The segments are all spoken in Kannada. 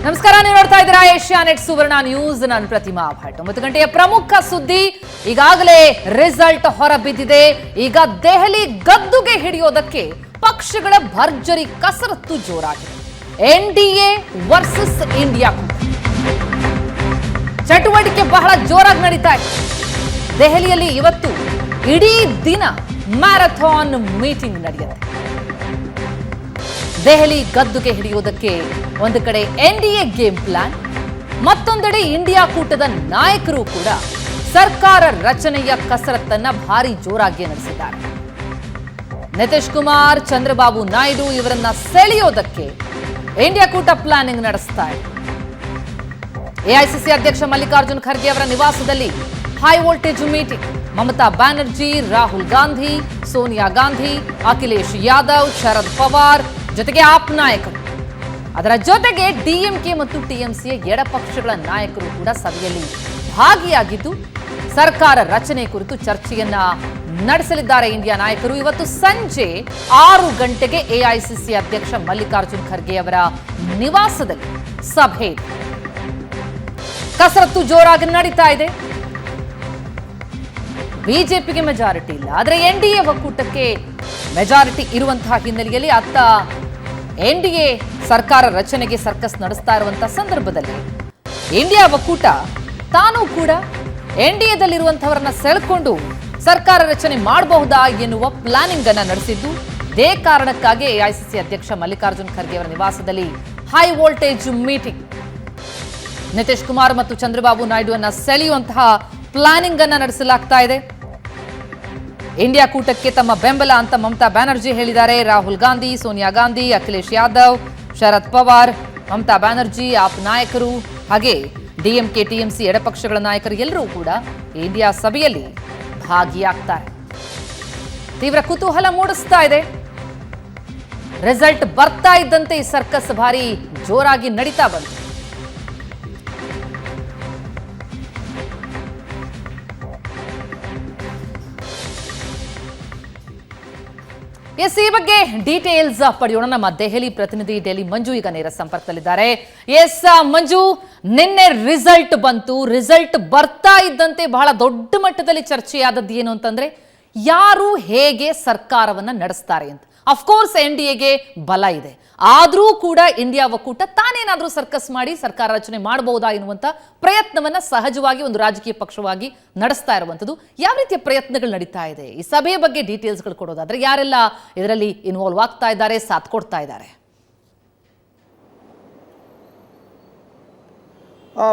ನಮಸ್ಕಾರ, ನೀವು ನೋಡ್ತಾ ಇದ್ದೀರಾ ಏಷ್ಯಾನೆಟ್ ಸುವರ್ಣ ನ್ಯೂಸ್. ನಾನು ಪ್ರತಿಮಾ ಭಟ್. 9 ಗಂಟೆಯ ಪ್ರಮುಖ ಸುದ್ದಿ ಈಗಾಗಲೇ ರಿಸಲ್ಟ್ ಹೊರಬಿದ್ದಿದೆ. ಈಗ ದೆಹಲಿ ಗದ್ದುಗೆ ಹಿಡಿಯೋದಕ್ಕೆ ಪಕ್ಷಗಳ ಭರ್ಜರಿ ಕಸರತ್ತು ಜೋರಾಗಿದೆ. ಎನ್ಡಿಎ ವರ್ಸಸ್ ಇಂಡಿಯಾ ಚಟುವಟಿಕೆ ಬಹಳ ಜೋರಾಗಿ ನಡೀತಾ ಇದೆ. ದೆಹಲಿಯಲ್ಲಿ ಇವತ್ತು ಇಡೀ ದಿನ ಮ್ಯಾರಥಾನ್ ಮೀಟಿಂಗ್ ನಡೆಯುತ್ತೆ. ದೆಹಲಿ ಗದ್ದುಗೆ ಹಿಡಿಯುವುದಕ್ಕೆ ಒಂದು ಕಡೆ ಎನ್ಡಿಎ ಗೇಮ್ ಪ್ಲಾನ್, ಮತ್ತೊಂದೆಡೆ ಇಂಡಿಯಾ ಕೂಟದ ನಾಯಕರು ಕೂಡ ಸರ್ಕಾರ ರಚನೆಯ ಕಸರತ್ತನ್ನ ಭಾರಿ ಜೋರಾಗಿ ನಡೆಸಿದ್ದಾರೆ. ನಿತೀಶ್ ಕುಮಾರ್, ಚಂದ್ರಬಾಬು ನಾಯ್ಡು ಇವರನ್ನ ಸೆಳೆಯೋದಕ್ಕೆ ಇಂಡಿಯಾ ಕೂಟ ಪ್ಲಾನಿಂಗ್ ನಡೆಸ್ತಾ ಇದೆ. ಎಐಸಿಸಿ ಅಧ್ಯಕ್ಷ ಮಲ್ಲಿಕಾರ್ಜುನ್ ಖರ್ಗೆ ಅವರ ನಿವಾಸದಲ್ಲಿ high voltage meeting. Mamata Banerjee, Rahul Gandhi, Sonia Gandhi, Akhilesh Yadav, Sharad Pawar ಜೊತೆಗೆ ಆಪ್ ನಾಯಕರು, ಅದರ ಜೊತೆಗೆ ಡಿಎಂಕೆ ಮತ್ತು ಟಿಎಂಸಿಯ ಎಡಪಕ್ಷಗಳ ನಾಯಕರು ಕೂಡ ಸಭೆಯಲ್ಲಿ ಭಾಗಿಯಾಗಿದ್ದು ಸರ್ಕಾರ ರಚನೆ ಕುರಿತು ಚರ್ಚೆಯನ್ನ ನಡೆಸಲಿದ್ದಾರೆ. ಇಂಡಿಯಾ ನಾಯಕರು ಇವತ್ತು ಸಂಜೆ 6 ಗಂಟೆಗೆ ಎಐಸಿಸಿ ಅಧ್ಯಕ್ಷ ಮಲ್ಲಿಕಾರ್ಜುನ್ ಖರ್ಗೆ ಅವರ ನಿವಾಸದಲ್ಲಿ ಸಭೆ. ಕಸರತ್ತು ಜೋರಾಗಿ ನಡೀತಾ ಇದೆ. ಬಿಜೆಪಿಗೆ ಮೆಜಾರಿಟಿ ಇಲ್ಲ, ಆದರೆ ಎನ್ಡಿಎ ಒಕ್ಕೂಟಕ್ಕೆ ಮೆಜಾರಿಟಿ ಇರುವಂತಹ ಹಿನ್ನೆಲೆಯಲ್ಲಿ ಅತ್ತ ಎನ್ಡಿಎ ಸರ್ಕಾರ ರಚನೆಗೆ ಸರ್ಕಸ್ ನಡೆಸ್ತಾ ಇರುವಂತಹ ಸಂದರ್ಭದಲ್ಲಿ ಇಂಡಿಯಾ ಒಕ್ಕೂಟ ತಾನೂ ಕೂಡ ಎನ್ಡಿಎದಲ್ಲಿರುವಂತಹವರನ್ನ ಸೆಳೆಕೊಂಡು ಸರ್ಕಾರ ರಚನೆ ಮಾಡಬಹುದಾ ಎನ್ನುವ ಪ್ಲಾನಿಂಗ್ ಅನ್ನ ನಡೆಸಿದ್ದು. ಇದೇ ಕಾರಣಕ್ಕಾಗಿ ಎಐಸಿಸಿ ಅಧ್ಯಕ್ಷ ಮಲ್ಲಿಕಾರ್ಜುನ್ ಖರ್ಗೆ ಅವರ ನಿವಾಸದಲ್ಲಿ high voltage meeting. Nitish Kumar ಮತ್ತು ಚಂದ್ರಬಾಬು ನಾಯ್ಡು ಅನ್ನ ಸೆಳೆಯುವಂತಹ ಪ್ಲಾನಿಂಗ್ ಅನ್ನ ನಡೆಸಲಾಗ್ತಾ ಇದೆ. ಇಂಡಿಯಾ ಕೂಟಕ್ಕೆ ತಮ್ಮ ಬೆಂಬಲ ಅಂತ ಮಮತಾ ಬ್ಯಾನರ್ಜಿ ಹೇಳಿದ್ದಾರೆ. ರಾಹುಲ್ ಗಾಂಧಿ, ಸೋನಿಯಾ ಗಾಂಧಿ, ಅಖಿಲೇಶ್ ಯಾದವ್, ಶರದ್ ಪವಾರ್, ಮಮತಾ ಬ್ಯಾನರ್ಜಿ, ಆಪ್ ನಾಯಕರು ಹಾಗೆ ಡಿಎಂಕೆ ಟಿಎಂಸಿ ಎಡಪಕ್ಷಗಳ ನಾಯಕರು ಎಲ್ಲರೂ ಕೂಡ ಇಂಡಿಯಾ ಸಭೆಯಲ್ಲಿ ಭಾಗಿಯಾಗ್ತಾರೆ. ತೀವ್ರ ಕುತೂಹಲ ಮೂಡಿಸ್ತಾ ಇದೆ. ರಿಸಲ್ಟ್ ಬರ್ತಾ ಇದ್ದಂತೆ ಈ ಸರ್ಕಸ್ ಭಾರಿ ಜೋರಾಗಿ ನಡೀತಾ ಬಂತು. ಎಸ್, ಈ ಬಗ್ಗೆ ಡೀಟೇಲ್ಸ್ ಪಡೆಯೋಣ. ನಮ್ಮ ದೆಹಲಿ ಪ್ರತಿನಿಧಿ ಡೆಲ್ಲಿ ಮಂಜು ಈಗ ನೇರ ಸಂಪರ್ಕದಲ್ಲಿದ್ದಾರೆ. ಎಸ್ ಮಂಜು, ನಿನ್ನೆ ರಿಸಲ್ಟ್ ಬಂತು. ರಿಸಲ್ಟ್ ಬರ್ತಾ ಇದ್ದಂತೆ ಬಹಳ ದೊಡ್ಡ ಮಟ್ಟದಲ್ಲಿ ಚರ್ಚೆಯಾದದ್ದು ಏನು ಅಂತಂದ್ರೆ ಯಾರು ಹೇಗೆ ಸರ್ಕಾರವನ್ನ ನಡೆಸ್ತಾರೆ ಅಂತ. ಅಫ್ಕೋರ್ಸ್ ಎನ್ಡಿಎಗೆ ಬಲ ಇದೆ, ಆದ್ರೂ ಕೂಡ ಇಂಡಿಯಾ ಒಕ್ಕೂಟ ತಾನೇನಾದ್ರೂ ಸರ್ಕಸ್ ಮಾಡಿ ಸರ್ಕಾರ ರಚನೆ ಮಾಡಬಹುದಾ ಎನ್ನುವಂತ ಪ್ರಯತ್ನವನ್ನ ಸಹಜವಾಗಿ ಒಂದು ರಾಜಕೀಯ ಪಕ್ಷವಾಗಿ ನಡೆಸ್ತಾ ಇರುವಂತದ್ದು. ಯಾವ ರೀತಿಯ ಪ್ರಯತ್ನಗಳು ನಡೀತಾ ಇದೆ, ಈ ಸಭೆಯ ಬಗ್ಗೆ ಡೀಟೇಲ್ಸ್ಗಳು ಕೊಡೋದಾದ್ರೆ ಯಾರೆಲ್ಲ ಇದರಲ್ಲಿ ಇನ್ವಾಲ್ವ್ ಆಗ್ತಾ ಇದ್ದಾರೆ, ಸಾಥ್ ಕೊಡ್ತಾ ಇದ್ದಾರೆ?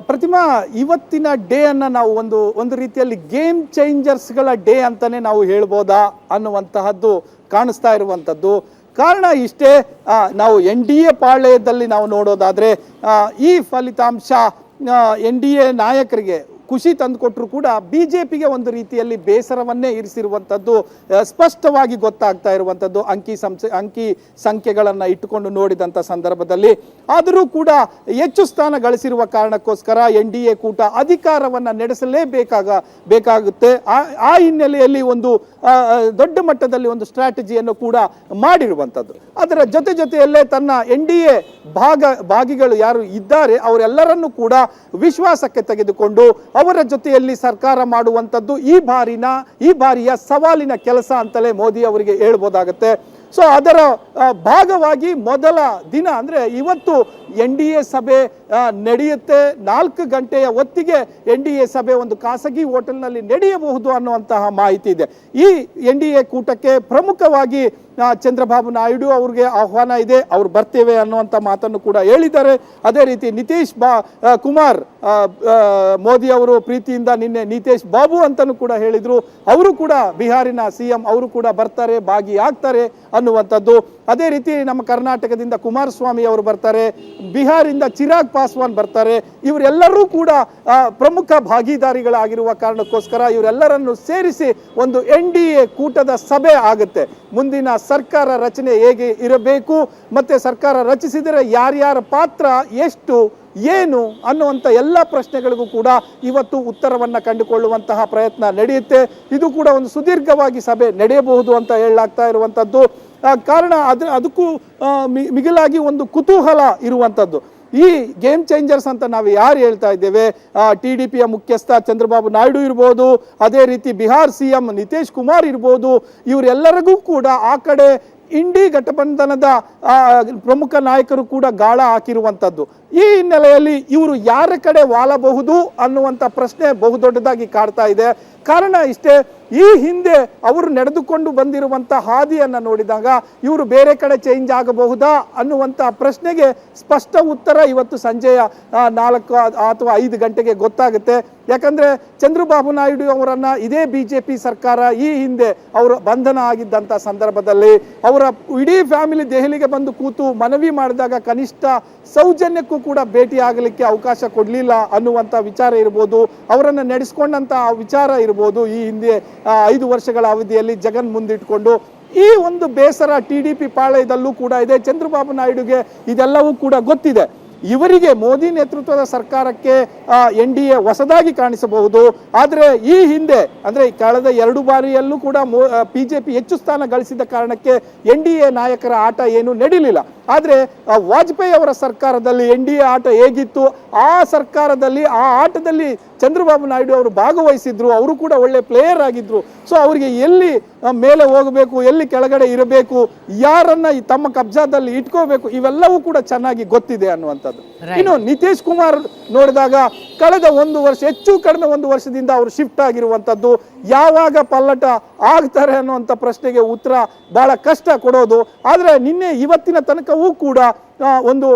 ಪ್ರತಿಮಾ, ಇವತ್ತಿನ ಡೇ ಅನ್ನ ನಾವು ಒಂದು ರೀತಿಯಲ್ಲಿ ಗೇಮ್ ಚೇಂಜರ್ಸ್ಗಳ ಡೇ ಅಂತಾನೆ ನಾವು ಹೇಳ್ಬೋದಾ ಅನ್ನುವಂತಹದ್ದು ಕಾಣಿಸ್ತಾ ಇರುವಂಥದ್ದು. ಕಾರಣ ಇಷ್ಟೇ, ನಾವು ಎನ್ಡಿಎ ಪಾಳ್ಯದಲ್ಲಿ ನಾವು ನೋಡೋದಾದ್ರೆ ಈ ಫಲಿತಾಂಶ ಎನ್ಡಿಎ ನಾಯಕರಿಗೆ ಖುಷಿ ತಂದುಕೊಟ್ರು ಕೂಡ ಬಿಜೆಪಿಗೆ ಒಂದು ರೀತಿಯಲ್ಲಿ ಬೇಸರವನ್ನೇ ಇರಿಸಿರುವಂಥದ್ದು ಸ್ಪಷ್ಟವಾಗಿ ಗೊತ್ತಾಗ್ತಾ ಇರುವಂಥದ್ದು ಅಂಕಿ ಸಂಖ್ಯೆಗಳನ್ನು ಇಟ್ಟುಕೊಂಡು ನೋಡಿದಂಥ ಸಂದರ್ಭದಲ್ಲಿ. ಆದರೂ ಕೂಡ ಹೆಚ್ಚು ಸ್ಥಾನ ಗಳಿಸಿರುವ ಕಾರಣಕ್ಕೋಸ್ಕರ ಎನ್ಡಿಎ ಕೂಟ ಅಧಿಕಾರವನ್ನು ನಡೆಸಲೇಬೇಕಾಗುತ್ತೆ. ಆ ಹಿನ್ನೆಲೆಯಲ್ಲಿ ಒಂದು ದೊಡ್ಡ ಮಟ್ಟದಲ್ಲಿ ಒಂದು ಸ್ಟ್ರಾಟಜಿಯನ್ನು ಕೂಡ ಮಾಡಿರುವಂಥದ್ದು. ಅದರ ಜೊತೆಯಲ್ಲೇ ತನ್ನ ಎನ್ಡಿಎ ಭಾಗಿಗಳು ಯಾರು ಇದ್ದಾರೆ ಅವರೆಲ್ಲರನ್ನೂ ಕೂಡ ವಿಶ್ವಾಸಕ್ಕೆ ತೆಗೆದುಕೊಂಡು ಅವರ ಜೊತೆಯಲ್ಲಿ ಸರ್ಕಾರ ಮಾಡುವಂಥದ್ದು ಈ ಬಾರಿಯ ಸವಾಲಿನ ಕೆಲಸ ಅಂತಲೇ ಮೋದಿ ಅವರಿಗೆ ಹೇಳ್ಬೋದಾಗತ್ತೆ. ಸೊ ಅದರ ಭಾಗವಾಗಿ ಮೊದಲ ದಿನ ಅಂದರೆ ಇವತ್ತು ಎನ್ಡಿಎ ಸಭೆ ನಡೆಯುತ್ತೆ. 4 ಗಂಟೆಯ ಹೊತ್ತಿಗೆ ಎನ್ಡಿಎ ಸಭೆ ಒಂದು ಖಾಸಗಿ ಹೋಟೆಲ್ನಲ್ಲಿ ನಡೆಯಬಹುದು ಅನ್ನುವಂತಹ ಮಾಹಿತಿ ಇದೆ. ಈ ಎನ್ಡಿಎ ಕೂಟಕ್ಕೆ ಪ್ರಮುಖವಾಗಿ ಚಂದ್ರಬಾಬು ನಾಯ್ಡು ಅವ್ರಿಗೆ ಆಹ್ವಾನ ಇದೆ, ಅವ್ರು ಬರ್ತೇವೆ ಅನ್ನುವಂಥ ಮಾತನ್ನು ಕೂಡ ಹೇಳಿದ್ದಾರೆ. ಅದೇ ರೀತಿ ನಿತೀಶ್ ಕುಮಾರ್ ಮೋದಿ ಅವರು ಪ್ರೀತಿಯಿಂದ ನಿನ್ನೆ ನಿತೀಶ್ ಬಾಬು ಅಂತಲೂ ಕೂಡ ಹೇಳಿದ್ರು. ಅವರು ಕೂಡ ಬಿಹಾರಿನ ಸಿಎಂ, ಅವರು ಕೂಡ ಬರ್ತಾರೆ, ಭಾಗಿಯಾಗ್ತಾರೆ ಅನ್ನುವಂಥದ್ದು. ಅದೇ ರೀತಿ ನಮ್ಮ ಕರ್ನಾಟಕದಿಂದ ಕುಮಾರಸ್ವಾಮಿ ಅವರು ಬರ್ತಾರೆ, ಬಿಹಾರಿಂದ ಚಿರಾಗ್ ಪಾಸ್ವಾನ್ ಬರ್ತಾರೆ. ಇವರೆಲ್ಲರೂ ಕೂಡ ಪ್ರಮುಖ ಭಾಗಿದಾರಿಗಳಾಗಿರುವ ಕಾರಣಕ್ಕೋಸ್ಕರ ಇವರೆಲ್ಲರನ್ನು ಸೇರಿಸಿ ಒಂದು ಎನ್ಡಿಎ ಕೂಟದ ಸಭೆ ಆಗುತ್ತೆ. ಮುಂದಿನ ಸರ್ಕಾರ ರಚನೆ ಹೇಗೆ ಇರಬೇಕು, ಮತ್ತೆ ಸರ್ಕಾರ ರಚಿಸಿದರೆ ಯಾರ್ಯಾರ ಪಾತ್ರ ಎಷ್ಟು ಏನು ಅನ್ನುವಂಥ ಎಲ್ಲ ಪ್ರಶ್ನೆಗಳಿಗೂ ಕೂಡ ಇವತ್ತು ಉತ್ತರವನ್ನು ಕಂಡುಕೊಳ್ಳುವಂತಹ ಪ್ರಯತ್ನ ನಡೆಯುತ್ತೆ. ಇದು ಕೂಡ ಒಂದು ಸುದೀರ್ಘವಾಗಿ ಸಭೆ ನಡೆಯಬಹುದು ಅಂತ ಹೇಳಲಾಗ್ತಾ ಇರುವಂಥದ್ದು. ಕಾರಣ ಅದಕ್ಕೂ ಮಿಗಿಲಾಗಿ ಒಂದು ಕುತೂಹಲ ಇರುವಂಥದ್ದು. ಈ ಗೇಮ್ ಚೇಂಜರ್ಸ್ ಅಂತ ನಾವು ಯಾರು ಹೇಳ್ತಾ ಇದ್ದೇವೆ, TDPಯ ಮುಖ್ಯಸ್ಥ ಚಂದ್ರಬಾಬು ನಾಯ್ಡು ಇರ್ಬೋದು, ಅದೇ ರೀತಿ ಬಿಹಾರ್ CM ನಿತೀಶ್ ಕುಮಾರ್ ಇರ್ಬೋದು, ಇವರೆಲ್ಲರಿಗೂ ಕೂಡ ಆ ಕಡೆ ಇಂಡಿ ಘಟಬಂಧನದ ಪ್ರಮುಖ ನಾಯಕರು ಕೂಡ ಗಾಳ ಹಾಕಿರುವಂಥದ್ದು. ಈ ಹಿನ್ನೆಲೆಯಲ್ಲಿ ಇವರು ಯಾರ ಕಡೆ ವಾಲಬಹುದು ಅನ್ನುವಂಥ ಪ್ರಶ್ನೆ ಬಹುದೊಡ್ಡದಾಗಿ ಕಾಡ್ತಾ ಇದೆ. ಕಾರಣ ಇಷ್ಟೇ, ಈ ಹಿಂದೆ ಅವರು ನಡೆದುಕೊಂಡು ಬಂದಿರುವಂಥ ಹಾದಿಯನ್ನು ನೋಡಿದಾಗ ಇವರು ಬೇರೆ ಕಡೆ ಚೇಂಜ್ ಆಗಬಹುದಾ ಅನ್ನುವಂಥ ಪ್ರಶ್ನೆಗೆ ಸ್ಪಷ್ಟ ಉತ್ತರ ಇವತ್ತು ಸಂಜೆಯ 4 ಅಥವಾ 5 ಗಂಟೆಗೆ ಗೊತ್ತಾಗುತ್ತೆ. ಯಾಕಂದರೆ ಚಂದ್ರಬಾಬು ನಾಯ್ಡು ಅವರನ್ನು ಇದೇ BJP ಸರ್ಕಾರ ಈ ಹಿಂದೆ ಅವರು ಬಂಧನ ಆಗಿದ್ದಂಥ ಸಂದರ್ಭದಲ್ಲಿ ಅವರ ಇಡೀ ಫ್ಯಾಮಿಲಿ ದೆಹಲಿಗೆ ಬಂದು ಕೂತು ಮನವಿ ಮಾಡಿದಾಗ ಕನಿಷ್ಠ ಸೌಜನ್ಯಕ್ಕೂ ಕೂಡ ಭೇಟಿ ಆಗಲಿಕ್ಕೆ ಅವಕಾಶ ಕೊಡಲಿಲ್ಲ ಅನ್ನುವಂಥ ವಿಚಾರ ಇರ್ಬೋದು, ಅವರನ್ನು ನಡೆಸ್ಕೊಂಡಂಥ ವಿಚಾರ ಇರ್ಬೋದು. ಈ ಹಿಂದೆ 5 ವರ್ಷಗಳ ಅವಧಿಯಲ್ಲಿ ಜಗನ್ ಮುಂದಿಟ್ಕೊಂಡು ಈ ಒಂದು ಬೇಸರ TDP ಪಾಳಯದಲ್ಲೂ ಕೂಡ ಇದೆ. ಚಂದ್ರಬಾಬು ನಾಯ್ಡುಗೆ ಇದೆಲ್ಲವೂ ಕೂಡ ಗೊತ್ತಿದೆ. ಇವರಿಗೆ ಮೋದಿ ನೇತೃತ್ವದ ಸರ್ಕಾರಕ್ಕೆ NDA ಹೊಸದಾಗಿ ಕಾಣಿಸಬಹುದು. ಆದರೆ ಈ ಹಿಂದೆ ಅಂದರೆ ಕಳೆದ 2 ಬಾರಿಯಲ್ಲೂ ಕೂಡ BJP ಹೆಚ್ಚು ಸ್ಥಾನ ಗಳಿಸಿದ ಕಾರಣಕ್ಕೆ NDA ನಾಯಕರ ಆಟ ಏನು ನಡೀಲಿಲ್ಲ. ಆದರೆ ವಾಜಪೇಯಿ ಅವರ ಸರ್ಕಾರದಲ್ಲಿ NDA ಆಟ ಹೇಗಿತ್ತು, ಆ ಸರ್ಕಾರದಲ್ಲಿ ಆ ಆಟದಲ್ಲಿ ಚಂದ್ರಬಾಬು ನಾಯ್ಡು ಅವರು ಭಾಗವಹಿಸಿದ್ರು. ಅವರು ಕೂಡ ಒಳ್ಳೆ ಪ್ಲೇಯರ್ ಆಗಿದ್ರು. ಸೊ ಅವರಿಗೆ ಎಲ್ಲಿ ಮೇಲೆ ಹೋಗಬೇಕು, ಎಲ್ಲಿ ಕೆಳಗಡೆ ಇರಬೇಕು, ಯಾರನ್ನ ತಮ್ಮ ಕಬ್ಜಾದಲ್ಲಿ ಇಟ್ಕೋಬೇಕು, ಇವೆಲ್ಲವೂ ಕೂಡ ಚೆನ್ನಾಗಿ ಗೊತ್ತಿದೆ ಅನ್ನುವಂಥದ್ದು. ಇನ್ನು ನಿತೀಶ್ ಕುಮಾರ್ ನೋಡಿದಾಗ ಕಳೆದ 1 ವರ್ಷ, ಹೆಚ್ಚು ಕಡಿಮೆ 1 ವರ್ಷದಿಂದ ಅವರು ಶಿಫ್ಟ್ ಆಗಿರುವಂಥದ್ದು. ಯಾವಾಗ ಪಲ್ಲಟ ಆಗ್ತಾರೆ ಅನ್ನುವಂಥ ಪ್ರಶ್ನೆಗೆ ಉತ್ತರ ಬಹಳ ಕಷ್ಟ ಕೊಡೋದು. ಆದರೆ ನಿನ್ನೆ ಇವತ್ತಿನ ತನಕವೂ ಕೂಡ ಒಂದು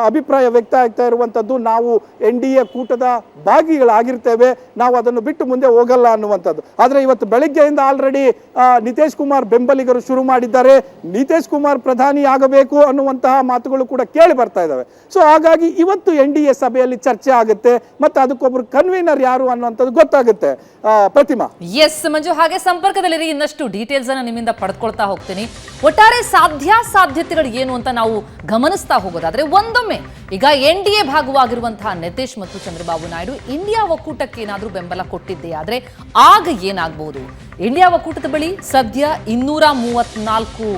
ಅಭಿಪ್ರಾಯ ವ್ಯಕ್ತ ಆಗ್ತಾ ಇರುವಂಥದ್ದು, ನಾವು NDA ಕೂಟದ ಭಾಗಿಗಳಾಗಿರ್ತೇವೆ, ನಾವು ಅದನ್ನು ಬಿಟ್ಟು ಮುಂದೆ ಹೋಗಲ್ಲ ಅನ್ನುವಂಥದ್ದು. ಆದರೆ ಇವತ್ತು ಬೆಳಗ್ಗೆಯಿಂದ ಆಲ್ರೆಡಿ ನಿತೀಶ್ ಕುಮಾರ್ ಬೆಂಬಲಿಗರು ಶುರು ಮಾಡಿದ್ದಾರೆ. ನಿತೀಶ್ ಕುಮಾರ್ ಪ್ರಧಾನಿ ಆಗಬೇಕು ಅನ್ನುವಂತಹ ಮಾತುಗಳು ಕೂಡ ಕೇಳಿ ಬರ್ತಾ ಇದ್ದಾವೆ. ಸೊ ಹಾಗಾಗಿ ಇವತ್ತು NDA ಸಭೆಯಲ್ಲಿ ಚರ್ಚೆ ಆಗುತ್ತೆ, ಮತ್ತೆ ಅದಕ್ಕೊಬ್ರು ಕನ್ವೀನರ್ ಯಾರು ಅನ್ನುವಂಥದ್ದು ಗೊತ್ತಾಗುತ್ತೆ. ಪ್ರತಿಮಾ. ಎಸ್ ಮಂಜು, ಹಾಗೆ ಸಂಪರ್ಕದಲ್ಲಿ ಇನ್ನಷ್ಟು ಡೀಟೇಲ್ಸ್ ಅನ್ನ ನಿಮ್ಮಿಂದ ಪಡ್ಕೊಳ್ತಾ ಹೋಗ್ತೀನಿ. ಒಟ್ಟಾರೆ ಸಾಧ್ಯತೆಗಳು ಏನು ಅಂತ ನಾವು ಗಮನಿಸ್ತಾ ಹೋಗೋದಾದ್ರೆ, ಒಂದೊಮ್ಮೆ ಈಗ NDA ಭಾಗವಾಗಿರುವಂತಹ ನಿತೀಶ್ ಮತ್ತು ಚಂದ್ರಬಾಬು ನಾಯ್ಡು ಇಂಡಿಯಾ ಒಕ್ಕೂಟಕ್ಕೆ ಏನಾದರೂ ಬೆಂಬಲ ಕೊಟ್ಟಿದ್ದೇ ಆದ್ರೆ ಆಗ ಏನಾಗಬಹುದು? ಇಂಡಿಯಾ ಒಕ್ಕೂಟದ ಬಳಿ ಸದ್ಯ 234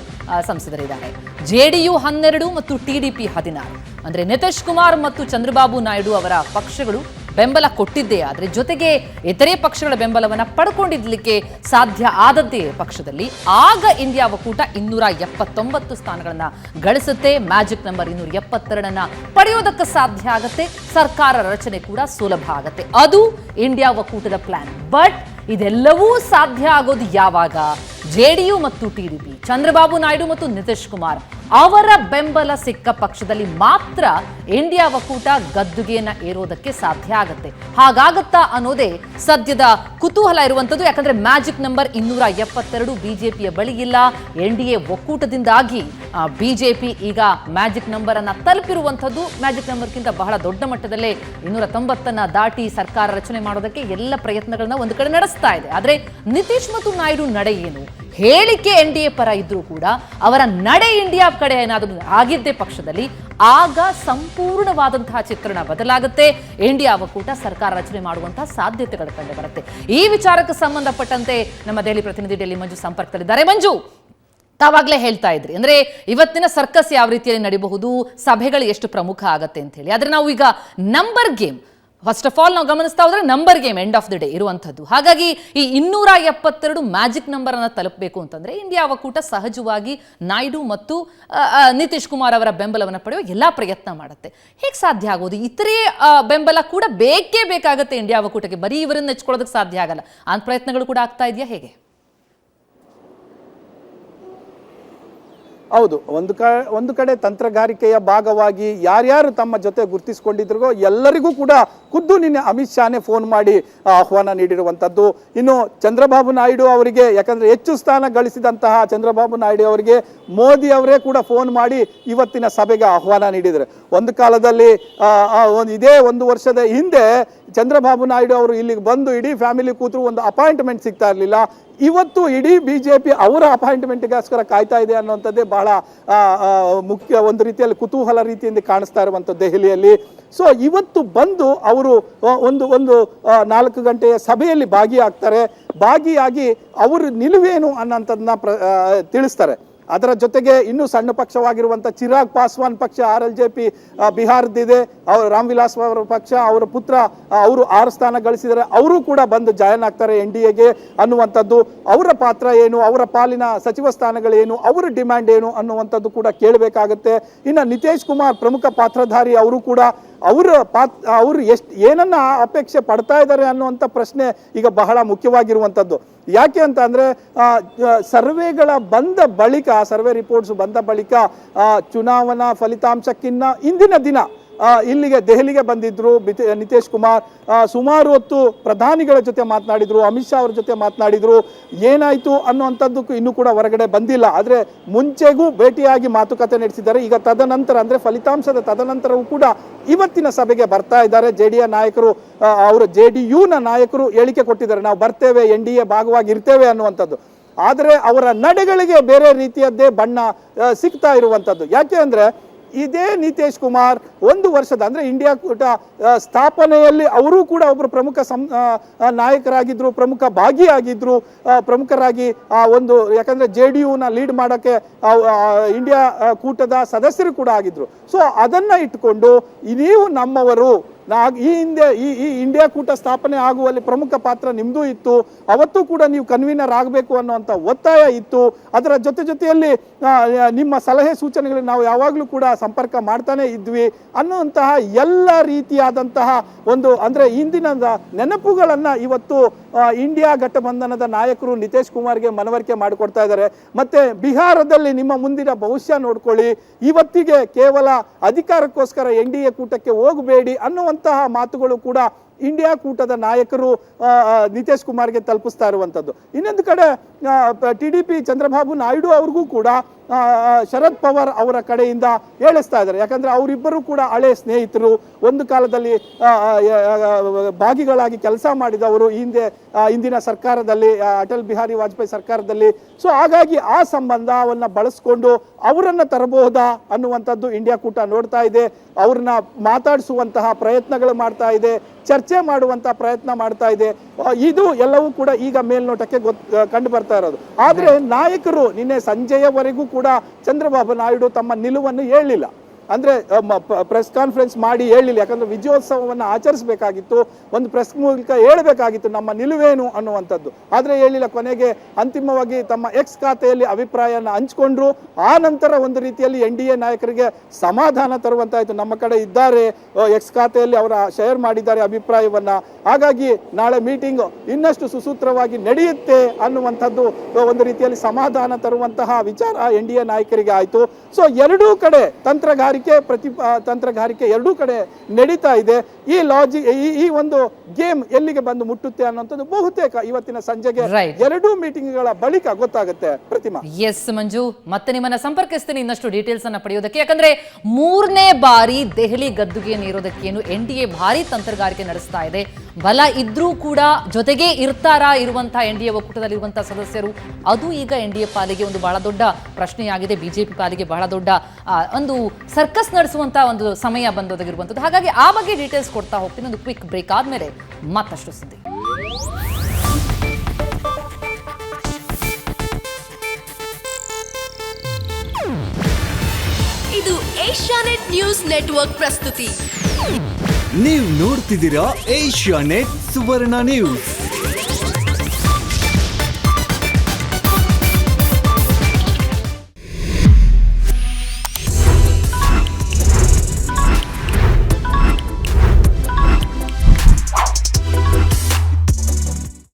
ಸಂಸದರಿದ್ದಾರೆ. JDU 12 ಮತ್ತು TDP 16. ಅಂದ್ರೆ ನಿತೀಶ್ ಕುಮಾರ್ ಮತ್ತು ಚಂದ್ರಬಾಬು ನಾಯ್ಡು ಅವರ ಪಕ್ಷಗಳು ಬೆಂಬಲ ಕೊಟ್ಟಿದ್ದೇ ಆದ್ರೆ, ಜೊತೆಗೆ ಇತರೆ ಪಕ್ಷಗಳ ಬೆಂಬಲವನ್ನ ಪಡ್ಕೊಂಡಿದ್ಲಿಕ್ಕೆ ಸಾಧ್ಯ ಆದದ್ದೇ ಪಕ್ಷದಲ್ಲಿ ಆಗ ಇಂಡಿಯಾ ಒಕ್ಕೂಟ 279 ಸ್ಥಾನಗಳನ್ನ ಗಳಿಸುತ್ತೆ. ಮ್ಯಾಜಿಕ್ ನಂಬರ್ 272 ಪಡೆಯೋದಕ್ಕೆ ಸಾಧ್ಯ ಆಗತ್ತೆ. ಸರ್ಕಾರ ರಚನೆ ಕೂಡ ಸುಲಭ ಆಗತ್ತೆ. ಅದು ಇಂಡಿಯಾ ಒಕ್ಕೂಟದ ಪ್ಲಾನ್. ಬಟ್ ಇದೆಲ್ಲವೂ ಸಾಧ್ಯ ಆಗೋದು ಯಾವಾಗ? JDU ಮತ್ತು TDP, ಚಂದ್ರಬಾಬು ನಾಯ್ಡು ಮತ್ತು ನಿತೀಶ್ ಕುಮಾರ್ ಅವರ ಬೆಂಬಲ ಸಿಕ್ಕ ಪಕ್ಷದಲ್ಲಿ ಮಾತ್ರ ಇಂಡಿಯಾ ಒಕ್ಕೂಟ ಗದ್ದುಗೆಯನ್ನ ಏರೋದಕ್ಕೆ ಸಾಧ್ಯ ಆಗತ್ತೆ. ಹಾಗಾಗತ್ತಾ ಅನ್ನೋದೇ ಸದ್ಯದ ಕುತೂಹಲ ಇರುವಂಥದ್ದು. ಯಾಕಂದ್ರೆ ಮ್ಯಾಜಿಕ್ ನಂಬರ್ 272 BJPಯ ಬಳಿ ಇಲ್ಲ. NDA ಒಕ್ಕೂಟದಿಂದಾಗಿ BJP ಈಗ ಮ್ಯಾಜಿಕ್ ನಂಬರ್ ಅನ್ನ ತಲುಪಿರುವಂಥದ್ದು. ಮ್ಯಾಜಿಕ್ ನಂಬರ್ಗಿಂತ ಬಹಳ ದೊಡ್ಡ ಮಟ್ಟದಲ್ಲೇ 290 ದಾಟಿ ಸರ್ಕಾರ ರಚನೆ ಮಾಡೋದಕ್ಕೆ ಎಲ್ಲ ಪ್ರಯತ್ನಗಳನ್ನ ಒಂದು ಕಡೆ ನಡೆಸ್ತಾ ಇದೆ. ಆದ್ರೆ ನಿತೀಶ್ ಮತ್ತು ನಾಯ್ಡು ನಡೆ ಏನು? ಹೇಳಿಕೆ NDA ಪರ ಇದ್ರೂ ಕೂಡ ಅವರ ನಡೆ ಇಂಡಿಯಾ ಕಡೆ ಏನಾದರೂ ಆಗಿದ್ದೇ ಪಕ್ಷದಲ್ಲಿ ಆಗ ಸಂಪೂರ್ಣವಾದಂತಹ ಚಿತ್ರಣ ಬದಲಾಗುತ್ತೆ. ಇಂಡಿಯಾ ಒಕ್ಕೂಟ ಸರ್ಕಾರ ರಚನೆ ಮಾಡುವಂತಹ ಸಾಧ್ಯತೆಗಳು ಕಂಡು ಬರುತ್ತೆ. ಈ ವಿಚಾರಕ್ಕೆ ಸಂಬಂಧಪಟ್ಟಂತೆ ನಮ್ಮ ದೆಹಲಿ ಪ್ರತಿನಿಧಿ ಡೆಲ್ಲಿ ಮಂಜು ಸಂಪರ್ಕದಲ್ಲಿದ್ದಾರೆ. ಮಂಜು, ತಾವಾಗಲೇ ಹೇಳ್ತಾ ಇದ್ರಿ ಅಂದ್ರೆ ಇವತ್ತಿನ ಸರ್ಕಸ್ ಯಾವ ರೀತಿಯಲ್ಲಿ ನಡೀಬಹುದು, ಸಭೆಗಳು ಎಷ್ಟು ಪ್ರಮುಖ ಆಗತ್ತೆ ಅಂತ ಹೇಳಿ. ಆದ್ರೆ ನಾವು ಈಗ number game first of all ನಾವು ಗಮನಿಸ್ತಾ ಹೋದ್ರೆ number game end of the day ಇರುವಂಥದ್ದು. ಹಾಗಾಗಿ ಈ 272 ಮ್ಯಾಜಿಕ್ ನಂಬರ್ ಅನ್ನ ತಲುಪಬೇಕು ಅಂತಂದ್ರೆ ಇಂಡಿಯಾ ಒಕ್ಕೂಟ ಸಹಜವಾಗಿ ನಾಯ್ಡು ಮತ್ತು ನಿತೀಶ್ ಕುಮಾರ್ ಅವರ ಬೆಂಬಲವನ್ನು ಪಡೆಯುವ ಎಲ್ಲಾ ಪ್ರಯತ್ನ ಮಾಡುತ್ತೆ. ಹೇಗೆ ಸಾಧ್ಯ ಆಗೋದು? ಇತರೆ ಬೆಂಬಲ ಕೂಡ ಬೇಕೇ ಬೇಕಾಗುತ್ತೆ ಇಂಡಿಯಾ ಒಕ್ಕೂಟಕ್ಕೆ. ಬರೀ ಇವರನ್ನ ನೆಚ್ಕೊಳ್ಳೋದಕ್ಕೆ ಸಾಧ್ಯ ಆಗಲ್ಲ. ಆ ಪ್ರಯತ್ನಗಳು ಕೂಡ ಆಗ್ತಾ ಇದೆಯಾ ಹೇಗೆ? ಹೌದು, ಒಂದು ಕಡೆ ತಂತ್ರಗಾರಿಕೆಯ ಭಾಗವಾಗಿ ಯಾರ್ಯಾರು ತಮ್ಮ ಜೊತೆ ಗುರುತಿಸಿಕೊಂಡಿದ್ರೋ ಎಲ್ಲರಿಗೂ ಕೂಡ ಖುದ್ದು ನಿನ್ನೆ ಅಮಿತ್ ಶಾನೇ ಫೋನ್ ಮಾಡಿ ಆಹ್ವಾನ ನೀಡಿರುವಂಥದ್ದು. ಇನ್ನು ಚಂದ್ರಬಾಬು ನಾಯ್ಡು ಅವರಿಗೆ, ಯಾಕಂದ್ರೆ ಹೆಚ್ಚು ಸ್ಥಾನ ಗಳಿಸಿದಂತಹ ಚಂದ್ರಬಾಬು ನಾಯ್ಡು ಅವರಿಗೆ ಮೋದಿ ಅವರೇ ಕೂಡ ಫೋನ್ ಮಾಡಿ ಇವತ್ತಿನ ಸಭೆಗೆ ಆಹ್ವಾನ ನೀಡಿದರು. ಒಂದು ಕಾಲದಲ್ಲಿ ಇದೇ 1 ವರ್ಷದ ಹಿಂದೆ ಚಂದ್ರಬಾಬು ನಾಯ್ಡು ಅವರು ಇಲ್ಲಿಗೆ ಬಂದು ಇಡೀ ಫ್ಯಾಮಿಲಿ ಕೂತರು, ಒಂದು ಅಪಾಯಿಂಟ್ಮೆಂಟ್ ಸಿಗ್ತಾ ಇರಲಿಲ್ಲ. ಇವತ್ತು ಇಡೀ BJP ಅವರ ಅಪಾಯಿಂಟ್ಮೆಂಟ್ಗೋಸ್ಕರ ಕಾಯ್ತಾ ಇದೆ ಅನ್ನುವಂಥದ್ದೇ ಬಹಳ ಮುಖ್ಯ, ಒಂದು ರೀತಿಯಲ್ಲಿ ಕುತೂಹಲ ರೀತಿಯಿಂದ ಕಾಣಿಸ್ತಾ ಇರುವಂಥದ್ದು ದೆಹಲಿಯಲ್ಲಿ. ಸೊ ಇವತ್ತು ಬಂದು ಅವರು ಒಂದು 4 ಗಂಟೆಯ ಸಭೆಯಲ್ಲಿ ಭಾಗಿಯಾಗ್ತಾರೆ. ಭಾಗಿಯಾಗಿ ಅವರು ನಿಲುವೇನು ಅನ್ನೋಂಥದ್ದನ್ನ ತಿಳಿಸ್ತಾರೆ. ಅದರ ಜೊತೆಗೆ ಇನ್ನೂ ಸಣ್ಣ ಪಕ್ಷವಾಗಿರುವಂಥ ಚಿರಾಗ್ ಪಾಸ್ವಾನ್ ಪಕ್ಷ RLJP ಬಿಹಾರದಿದೆ, ಅವರು ರಾಮ್ ವಿಲಾಸ್ ಅವರ ಪಕ್ಷ, ಅವರ ಪುತ್ರ ಅವರು 6 ಸ್ಥಾನ ಗಳಿಸಿದರೆ ಅವರು ಕೂಡ ಬಂದು ಜಾಯಿನ್ ಆಗ್ತಾರೆ NDAಗೆ ಅನ್ನುವಂಥದ್ದು. ಅವರ ಪಾತ್ರ ಏನು, ಅವರ ಪಾಲಿನ ಸಚಿವ ಸ್ಥಾನಗಳೇನು, ಅವರ ಡಿಮ್ಯಾಂಡ್ ಏನು ಅನ್ನುವಂಥದ್ದು ಕೂಡ ಕೇಳಬೇಕಾಗುತ್ತೆ. ಇನ್ನು ನಿತೀಶ್ ಕುಮಾರ್ ಪ್ರಮುಖ ಪಾತ್ರಧಾರಿ, ಅವರು ಕೂಡ ಅವರು ಏನನ್ನ ಅಪೇಕ್ಷೆ ಪಡ್ತಾ ಇದ್ದಾರೆ ಅನ್ನುವಂಥ ಪ್ರಶ್ನೆ ಈಗ ಬಹಳ ಮುಖ್ಯವಾಗಿರುವಂಥದ್ದು. ಯಾಕೆ ಅಂತ ಅಂದ್ರೆ ಸರ್ವೆಗಳ ಬಂದ ಬಳಿಕ, ಸರ್ವೆ ರಿಪೋರ್ಟ್ಸ್ ಬಂದ ಬಳಿಕ ಚುನಾವಣಾ ಫಲಿತಾಂಶಕ್ಕಿನ್ನ ಇಂದಿನ ದಿನ ಇಲ್ಲಿಗೆ ದೆಹಲಿಗೆ ಬಂದಿದ್ರು ನಿತೀಶ್ ಕುಮಾರ್. ಸುಮಾರು ಹೊತ್ತು ಪ್ರಧಾನಿಗಳ ಜೊತೆ ಮಾತನಾಡಿದ್ರು, ಅಮಿತ್ ಶಾ ಅವ್ರ ಜೊತೆ ಮಾತನಾಡಿದ್ರು. ಏನಾಯ್ತು ಅನ್ನುವಂಥದ್ದಕ್ಕೂ ಇನ್ನೂ ಕೂಡ ಹೊರಗಡೆ ಬಂದಿಲ್ಲ. ಆದರೆ ಮುಂಚೆಗೂ ಭೇಟಿಯಾಗಿ ಮಾತುಕತೆ ನಡೆಸಿದ್ದಾರೆ. ಈಗ ತದನಂತರ ಅಂದ್ರೆ ಫಲಿತಾಂಶದ ತದನಂತರವೂ ಕೂಡ ಇವತ್ತಿನ ಸಭೆಗೆ ಬರ್ತಾ ಇದ್ದಾರೆ. JDA ನಾಯಕರು, ಅವರು JDUನ ನಾಯಕರು ಹೇಳಿಕೆ ಕೊಟ್ಟಿದ್ದಾರೆ, ನಾವು ಬರ್ತೇವೆ, NDA ಭಾಗವಾಗಿ ಇರ್ತೇವೆ ಅನ್ನುವಂಥದ್ದು. ಆದರೆ ಅವರ ನಡೆಗಳಿಗೆ ಬೇರೆ ರೀತಿಯದ್ದೇ ಬಣ್ಣ ಸಿಗ್ತಾ ಇರುವಂಥದ್ದು. ಯಾಕೆ ಅಂದ್ರೆ ಇದೇ ನಿತೀಶ್ ಕುಮಾರ್ 1 ವರ್ಷದ ಅಂದ್ರೆ ಇಂಡಿಯಾ ಕೂಟ ಸ್ಥಾಪನೆಯಲ್ಲಿ ಅವರು ಕೂಡ ಒಬ್ಬರು ಪ್ರಮುಖ ನಾಯಕರಾಗಿದ್ರು, ಪ್ರಮುಖ ಭಾಗಿಯಾಗಿದ್ರು, ಪ್ರಮುಖರಾಗಿ ಯಾಕಂದ್ರೆ JDUನ ಲೀಡ್ ಮಾಡೋಕ್ಕೆ ಇಂಡಿಯಾ ಕೂಟದ ಸದಸ್ಯರು ಕೂಡ ಆಗಿದ್ರು. ಸೊ ಅದನ್ನ ಇಟ್ಕೊಂಡು ನೀವು ನಮ್ಮವರು, ಈ ಹಿಂದೆ ಈ ಇಂಡಿಯಾ ಕೂಟ ಸ್ಥಾಪನೆ ಆಗುವಲ್ಲಿ ಪ್ರಮುಖ ಪಾತ್ರ ನಿಮ್ದು ಇತ್ತು, ಅವತ್ತು ಕೂಡ ನೀವು ಕನ್ವೀನರ್ ಆಗಬೇಕು ಅನ್ನುವಂಥ ಒತ್ತಾಯ ಇತ್ತು. ಅದರ ಜೊತೆಯಲ್ಲಿ ನಿಮ್ಮ ಸಲಹೆ ಸೂಚನೆಗಳಿಗೆ ನಾವು ಯಾವಾಗಲೂ ಕೂಡ ಸಂಪರ್ಕ ಮಾಡ್ತಾನೆ ಇದ್ವಿ ಅನ್ನುವಂತಹ ಎಲ್ಲ ರೀತಿಯಾದಂತಹ ಅಂದ್ರೆ ಇಂದಿನ ನೆನಪುಗಳನ್ನ ಇವತ್ತು ಇಂಡಿಯಾ ಘಟಬಂಧನದ ನಾಯಕರು ನಿತೀಶ್ ಕುಮಾರ್ಗೆ ಮನವರಿಕೆ ಮಾಡಿಕೊಡ್ತಾ ಇದ್ದಾರೆ. ಮತ್ತೆ ಬಿಹಾರದಲ್ಲಿ ನಿಮ್ಮ ಮುಂದಿನ ಭವಿಷ್ಯ ನೋಡ್ಕೊಳ್ಳಿ, ಇವತ್ತಿಗೆ ಕೇವಲ ಅಧಿಕಾರಕ್ಕೋಸ್ಕರ NDA ಕೂಟಕ್ಕೆ ಹೋಗಬೇಡಿ ಅನ್ನುವಂತಹ ಮಾತುಗಳು ಕೂಡ ಇಂಡಿಯಾ ಕೂಟದ ನಾಯಕರು ನಿತೀಶ್ ಕುಮಾರ್ಗೆ ತಲುಪಿಸ್ತಾ ಇರುವಂಥದ್ದು. ಇನ್ನೊಂದು ಕಡೆ TDP ಚಂದ್ರಬಾಬು ನಾಯ್ಡು ಅವ್ರಿಗೂ ಕೂಡ ಶರದ್ ಪವಾರ್ ಅವರ ಕಡೆಯಿಂದ ಹೇಳಿಸ್ತಾ ಇದ್ದಾರೆ. ಯಾಕಂದ್ರೆ ಅವರಿಬ್ಬರು ಕೂಡ ಹಳೆ ಸ್ನೇಹಿತರು, ಒಂದು ಕಾಲದಲ್ಲಿ ಭಾಗಿಗಳಾಗಿ ಕೆಲಸ ಮಾಡಿದವರು ಹಿಂದಿನ ಸರ್ಕಾರದಲ್ಲಿ, ಅಟಲ್ ಬಿಹಾರಿ ವಾಜಪೇಯಿ ಸರ್ಕಾರದಲ್ಲಿ. ಸೊ ಹಾಗಾಗಿ ಆ ಸಂಬಂಧವನ್ನ ಬಳಸ್ಕೊಂಡು ಅವರನ್ನ ತರಬಹುದಾ ಅನ್ನುವಂಥದ್ದು ಇಂಡಿಯಾ ಕೂಟ ನೋಡ್ತಾ ಇದೆ. ಅವ್ರನ್ನ ಮಾತಾಡಿಸುವಂತಹ ಪ್ರಯತ್ನಗಳು ಮಾಡ್ತಾ ಇದೆ, ಚರ್ಚೆ ಮಾಡುವಂತಹ ಪ್ರಯತ್ನ ಮಾಡ್ತಾ ಇದೆ. ಇದು ಎಲ್ಲವೂ ಕೂಡ ಈಗ ಮೇಲ್ನೋಟಕ್ಕೆ ಕಂಡು ಬರ್ತಾ ಇರೋದು. ಆದ್ರೆ ನಾಯಕರು ನಿನ್ನೆ ಸಂಜೆಯವರೆಗೂ ಕೂಡ ಚಂದ್ರಬಾಬು ನಾಯ್ಡು ತಮ್ಮ ನಿಲುವನ್ನು ಹೇಳಿಲ್ಲ. ಅಂದ್ರೆ ಪ್ರೆಸ್ ಕಾನ್ಫರೆನ್ಸ್ ಮಾಡಿ ಹೇಳಿಲ್ಲ. ಯಾಕಂದ್ರೆ ವಿಜಯೋತ್ಸವವನ್ನು ಆಚರಿಸಬೇಕಾಗಿತ್ತು, ಒಂದು ಪ್ರೆಸ್ ಮೂಲಕ ಹೇಳಬೇಕಾಗಿತ್ತು ನಮ್ಮ ನಿಲುವೇನು ಅನ್ನುವಂಥದ್ದು. ಆದ್ರೆ ಹೇಳಿಲ್ಲ. ಕೊನೆಗೆ ಅಂತಿಮವಾಗಿ ತಮ್ಮ X ಖಾತೆಯಲ್ಲಿ ಅಭಿಪ್ರಾಯನ ಹಂಚಿಕೊಂಡ್ರು. ಆ ನಂತರ ಒಂದು ರೀತಿಯಲ್ಲಿ NDA ನಾಯಕರಿಗೆ ಸಮಾಧಾನ ತರುವಂತಾಯ್ತು, ನಮ್ಮ ಕಡೆ ಇದ್ದಾರೆ, X ಖಾತೆಯಲ್ಲಿ ಅವರ ಶೇರ್ ಮಾಡಿದ್ದಾರೆ ಅಭಿಪ್ರಾಯವನ್ನ, ಹಾಗಾಗಿ ನಾಳೆ ಮೀಟಿಂಗ್ ಇನ್ನಷ್ಟು ಸುಸೂತ್ರವಾಗಿ ನಡೆಯುತ್ತೆ ಅನ್ನುವಂಥದ್ದು ಒಂದು ರೀತಿಯಲ್ಲಿ ಸಮಾಧಾನ ತರುವಂತಹ ವಿಚಾರ NDA ನಾಯಕರಿಗೆ ಆಯ್ತು. ಸೊ ಎರಡೂ ಕಡೆ ತಂತ್ರಗಾರಿಕೆ ಎರಡೂ ಕಡೆ ನಡೀತಾ ಇದೆ. ಈ ಈ ಒಂದು ಗೇಮ್ ಎಲ್ಲಿಗೆ ಬಂದು ಮುಟ್ಟುತ್ತೆ ಅನ್ನುವಂಥದ್ದು ಬಹುತೇಕ ಇವತ್ತಿನ ಸಂಜೆಗೆ ಎರಡೂ ಮೀಟಿಂಗ್ಗಳ ಬಳಿಕ ಗೊತ್ತಾಗುತ್ತೆ. ಪ್ರತಿಮಾ. ಎಸ್ ಮಂಜು, ಮತ್ತೆ ನಿಮ್ಮನ್ನ ಸಂಪರ್ಕಿಸ್ತೀನಿ ಇನ್ನಷ್ಟು ಡೀಟೇಲ್ಸ್ ಅನ್ನ ಪಡೆಯೋದಕ್ಕೆ. ಯಾಕಂದ್ರೆ 3ನೇ ಬಾರಿ ದೆಹಲಿ ಗದ್ದುಗೆ ನೀರೋದಕ್ಕೇನು NDA ಭಾರಿ ತಂತ್ರಗಾರಿಕೆ ನಡೆಸ್ತಾ ಇದೆ. ಬಲ ಇದ್ರೂ ಕೂಡ ಜೊತೆಗೆ ಇರುವಂತಹ NDA ಒಕ್ಕೂಟದಲ್ಲಿರುವಂತಹ ಸದಸ್ಯರು, ಅದು ಈಗ NDA ಪಾಲಿಗೆ ಒಂದು ಬಹಳ ದೊಡ್ಡ ಪ್ರಶ್ನೆಯಾಗಿದೆ. BJP ಪಾಲಿಗೆ ಬಹಳ ದೊಡ್ಡ ಒಂದು ಸರ್ಕಸ್ ನಡೆಸುವಂತ ಒಂದು ಸಮಯ ಬಂದೊದಗಿರುವಂಥದ್ದು. ಹಾಗಾಗಿ ಆ ಬಗ್ಗೆ ಡೀಟೇಲ್ಸ್ ಕೊಡ್ತಾ ಹೋಗ್ತೀನಿ. ಒಂದು ಕ್ವಿಕ್ ಬ್ರೇಕ್ ಆದ್ಮೇಲೆ ಮತ್ತಷ್ಟು ಸುದ್ದಿ. ಇದು ಏಷ್ಯಾನೆಟ್ ನ್ಯೂಸ್ ನೆಟ್ವರ್ಕ್ ಪ್ರಸ್ತುತಿ. ನೀವು ನೋಡ್ತಿದ್ದೀರಾ ಏಷ್ಯಾನೆಟ್ ಸುವರ್ಣ ನ್ಯೂಸ್.